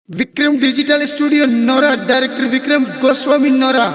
Vikram digital studio नौरा, director Vikram Goswami नौरा।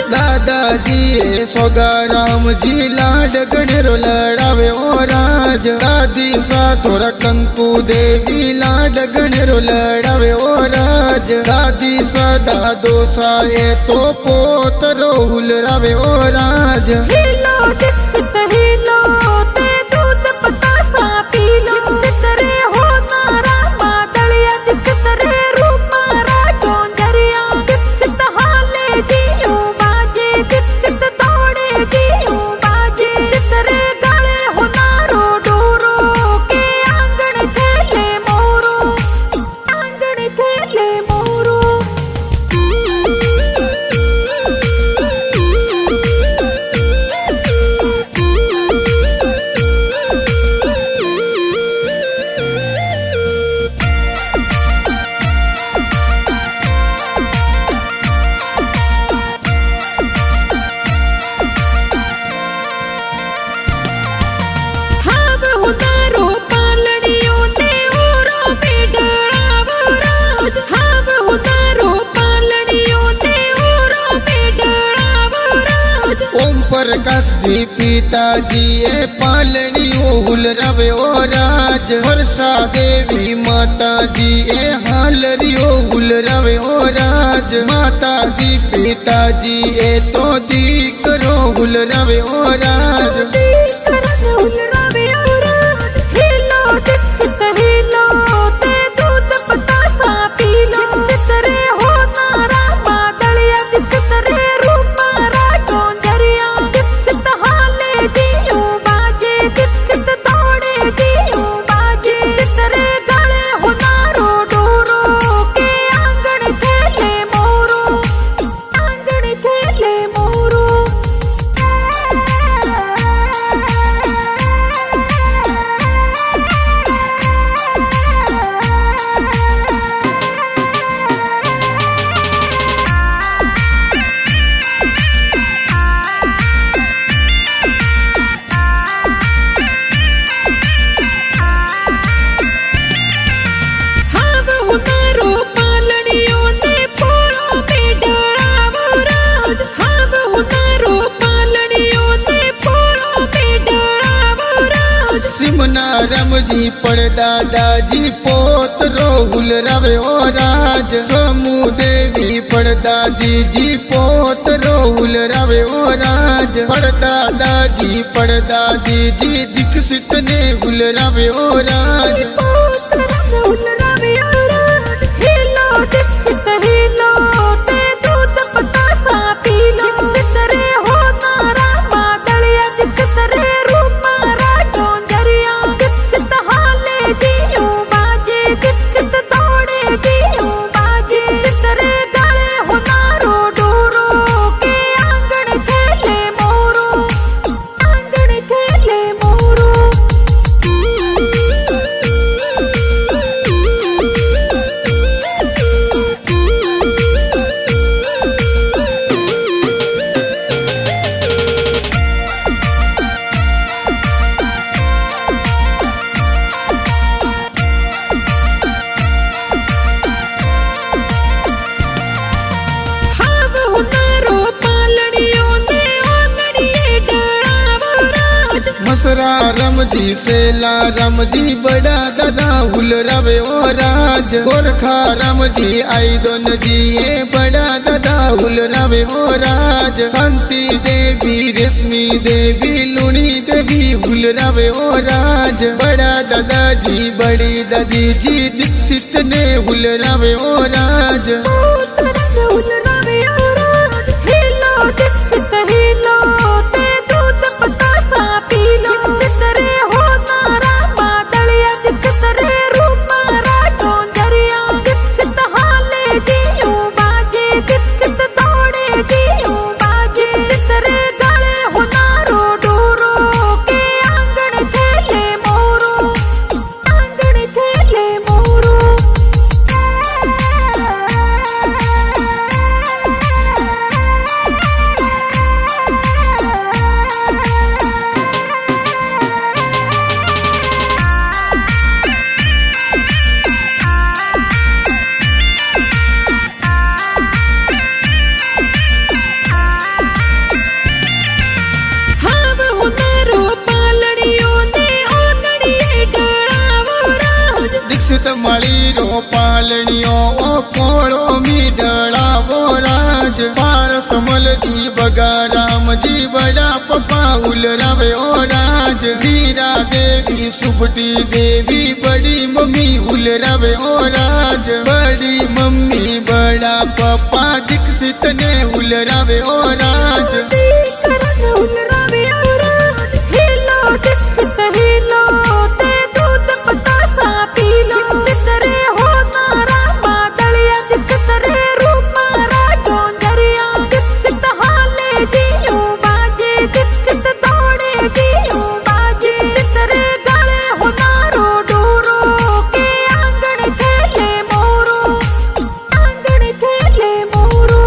दादाजी सोगाराम जी लाड गणेरो लड़ावे ओ राज। दादी सा तोरा कंकु देवी लाड गणेरो लड़ावे ओ राज। दादी सा दादो सा ये तो पोतरो हुलरावे ओ राज। हिलो दीक्षित हिलो ते दूध पता सा पीलो। दीक्षित रे हो नारा मादलिया, दीक्षित रे रूपा राजोंजरिया। दीक्षित हाले जियो बाजे, दीक्षित दौड़े जियो बाजे। दीक्षित रे गले हो नारो डोरो के आंगन खेले मोरो, आंगन खेले मोरो। प्रकाश जी पिताजी ए पालनी हुलरावे ओ राज। वर्षा देवी माता जी ए हालरियो हुलरावे ओ राज। माता जी पिताजी ए तो दीकरो हुलरावे ओ राज। हिलो दीक्षित हिलो ते दूध पता सा पीलो। दीक्षित रे हो नारा मादलिया, दीक्षित रे रूपा राजोंजरिया। दीक्षित हाले जियो बाजे, दीक्षित दौड़े जियो बाजे। दीक्षित रे गले हो नारो डोरो के आंगन खेले मोरो, आंगन खेले मोरो। सिमनारम जी पर दादाजी पोत रोहुल रवे ओ राज। समू देवी पर दादी जी पोत रोहुल रवे ओ राज। पर दादाजी पर दादी जी दीक्षित ने हुल रवे ओ राज। हिलो दीक्षित हिलो ते दूध पता सा पीलो। दीक्षित रे हो नारा मादलिया, दीक्षित रे रूपा राजोंजरिया। दीक्षित हाले जियो बाजे, दीक्षित दौड़े जियो बाजे। दीक्षित रे गले हो नारो डोरो के आंगन खेले मोरो, आंगन खेले मोरो। राम जी सेला राम जी बड़ा दादा हुल रवे ओ राज। गोरखा राम जी आई दोन जी ए बड़ा दादा हुल रवे ओ राज। शांति देवी रेशमी देवी लुणी देवी हुल रवे ओ राज। बड़ा दादाजी बड़ी दादी जी दीक्षित ने हुल रवे ओ राज। हिलो दीक्षित हिलो ते दूध पता सा पीलो। दीक्षित रे हो नारा मादलिया, दीक्षित रे रूपा राजोंजरिया। दीक्षित हाले जियो बाजे, बगा राम जी बड़ा पप्पा उलरावे ओ राज हीरा देवी सुबटी देवी बड़ी मम्मी उलरावे ओ राज बड़ी मम्मी बड़ा पप्पा दीक्षित ने उलरावे ओ राज करण उलरावे ओ राज हेलो दीक्षित हेलो ते दूध बतासा पी लो दीक्षित रे हो तारा बादलिया दीक्षित रे रूपा राजोंजरिया दीक्षित हाले जियो बाजे दीक्षित दौड़े जियो बाजे दीक्षित रे गले हो नारो डोरो के आंगन खेले मोरो आंगन खेले मोरो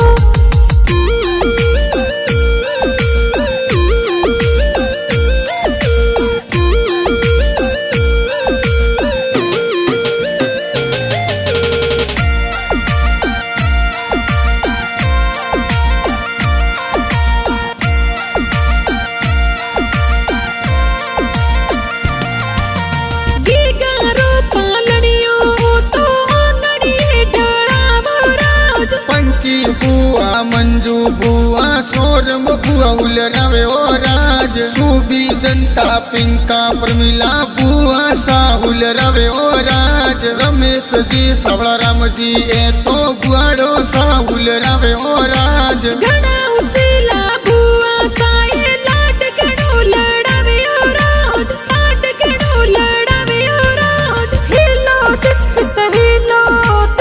बुआ मंजू बुआ सोरम बुआ उलरावे ओ राज सूबी जनता पिंका प्रमिला बुआ साहुल रवे ओ राज रमेश जी सवड़ा राम जी ए तो बुआड़ो साहुल रवे ओ राज घना उसीला बुआ साए लाट गणो लड़ावे ओ राज लाट गणो लड़ावे ओ राज हिलो दीक्षित हिलो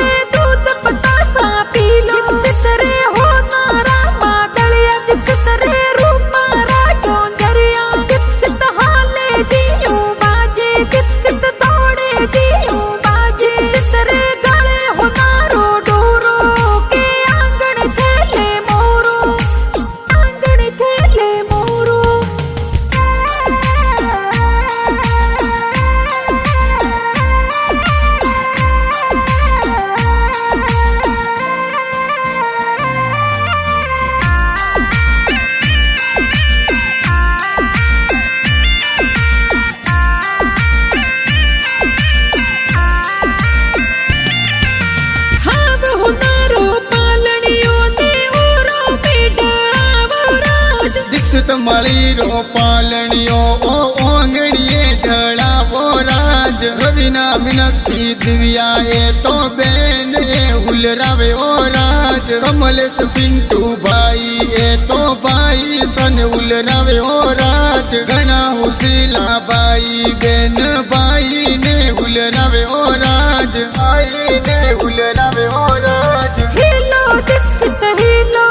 ते दूध बतासा पी लो दीक्षित रे हो तारा बादलिया दीक्षित रे रूपा राजोंजरिया दीक्षित हाले जियो बाजे दीक्षित दौड़े जियो बाजे दीक्षित रे गले हो नारो डोरो के आंगन खेले मोरो आंगन खेले मोरो हाव हो नारो पालनियो ने ओरो में डळावो राज दीक्षित मળી रो पालणियो ओ ओंगणिये ढळावो राज रविना मीनाक्षी दिव्या ए तो बेन ए उलरावे ओ राज कमलेश सिंटू भाई ए तो भाई सन उलरावे ओ राज घना हुसीला भाई बेन भाई ने उलरावे ओ राज भाई ने उलरावे ओ राज हिलो दीक्षित हिलो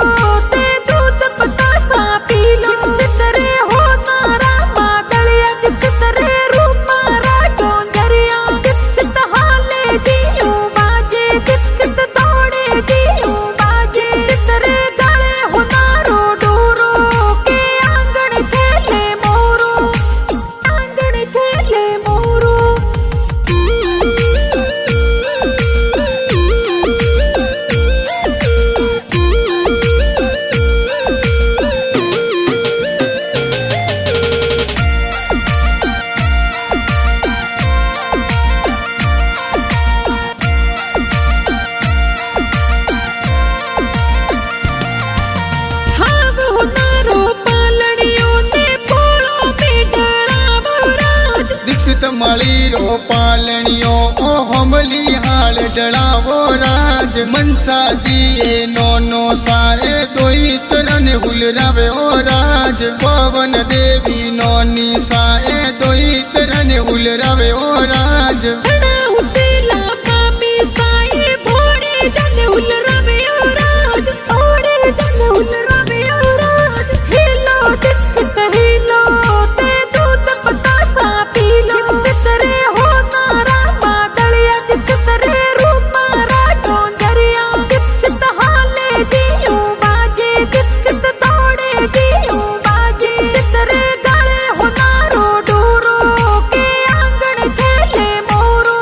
ते दूध बतासा पी लो दीक्षित रे हो तारा बादलिया दीक्षित रे रूपा राजोंजरिया दीक्षित हाले जियो बाजे दीक्षित दौड़े जियो बाजे दीक्षित रे गले हो नारो डोरो के आंगन खेले मोरो आंगन खेले मोरो हाव हो नारो पालनियो ने पोळो में डळावो राज दीक्षित मળી रो पालणियो ओ हमली हाल डळावो राज मनसाजी ए नोनो साए दोई तरन उलरावे ओ राज पवन देवी नोनी साए दोई तरन उलरावे ओ राज घना उसीला मामी साए भोड़े जन उलरावे ओ राज भोड़े जन उलरावे ओ राज हिलो दीक्षित हिलो ते दूध बतासा पी लो दीक्षित रे हो तारा बादलिया दीक्षित रे रूपा राजोंजरिया दीक्षित हाले जियो बाजे दीक्षित दौड़े जियो बाजे दीक्षित रे गले हो नारो डोरो के आंगन खेले मोरो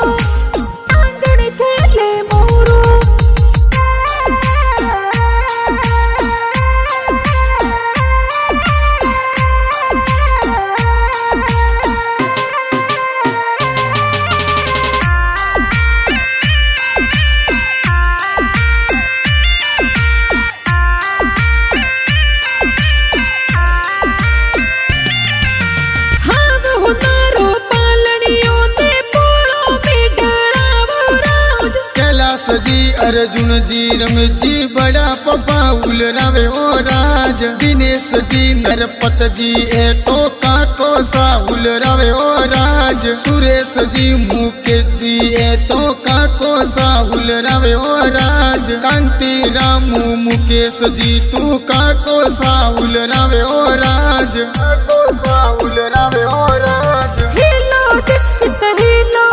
अर्जुन जी रमेश जी बड़ा पप्पा उलरावे ओ राज दिनेश जी नरपत जी ए तो काको सा उलरावे ओ राज सुरेश जी मुकेश जी ए तो काको सा उलरावे ओ राज कांति रामू मुकेश जी तू काको सा उलरावे ओ राज काको सा उलरावे ओ राज हिलो दीक्षित हिलो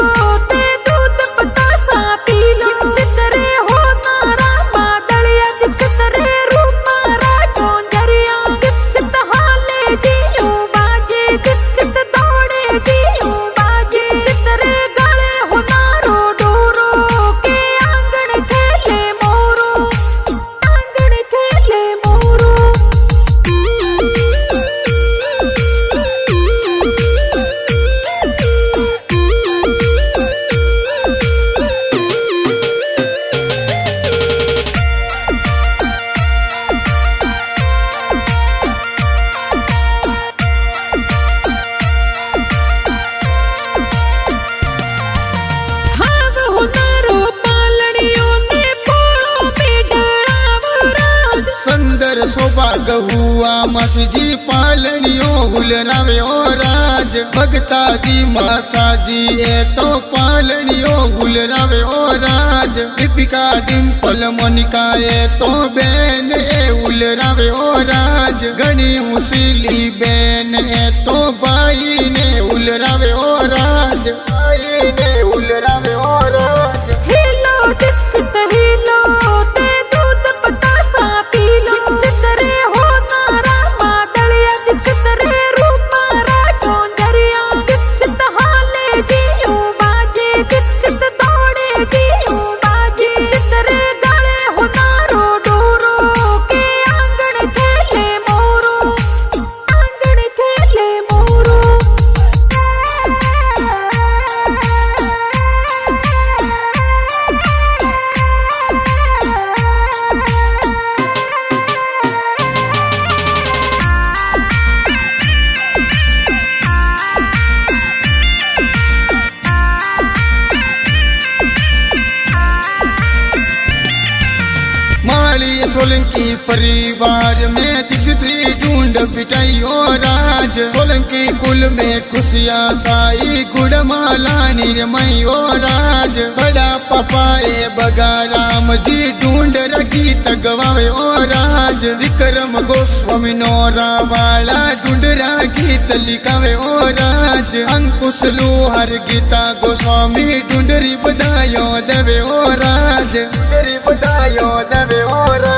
ते दूध बतासा पीलो दीक्षित रे हो तारा बादलिया दीक्षित रे रूपा राजोंजरिया दीक्षित हाले जियो बाजे दीक्षित दौड़े जियो बाजे दीक्षित रे गले हो नारो डोरो के आंगन खेले मोरो आंगन खेले मोरो सुंदर शोभा गहुआ मसीजी पालनियो हुलरावे ओ राज भगता जी मासा जी ए तो पालनियो हुलरावे ओ राज दीपिका डिम्पल मोनिका ए तो बेन ए हुलरावे ओ राज घनी मुसीली बेन ए तो बाई ने हुलरावे ओ राज बाई ने हुलरावे ओ राज हिलो दीक्षित हिलो ते दूध बतासा पीलो दीक्षित रे हो तारा बादलिया दीक्षित रे रूपा राजोंजरिया दीक्षित हाले जियो बाजे दीक्षित दौड़े जियो बाजे दीक्षित रे गले हो नारो डोरो के आंगन खेले मोरो आंगन खेले मोरो माली सोलंकी परिवार में दीक्षित्री ढूंढ पिटाई ओ राज सोलंकी कुल में खुशियाँ साई गुड़माला निर्मय ओ राज बड़ा पापा ए बगा राम जी ढूंढ रखी तगवावे ओ राज विक्रम गोस्वामी नोरा वाला ढूंढ रखी तलिकावे ओ राज अंकुश लोहार गीता गोस्वामी ढूंढरी बधायो देवे ओ राज ढूंढरी बधायो देवे ओ राज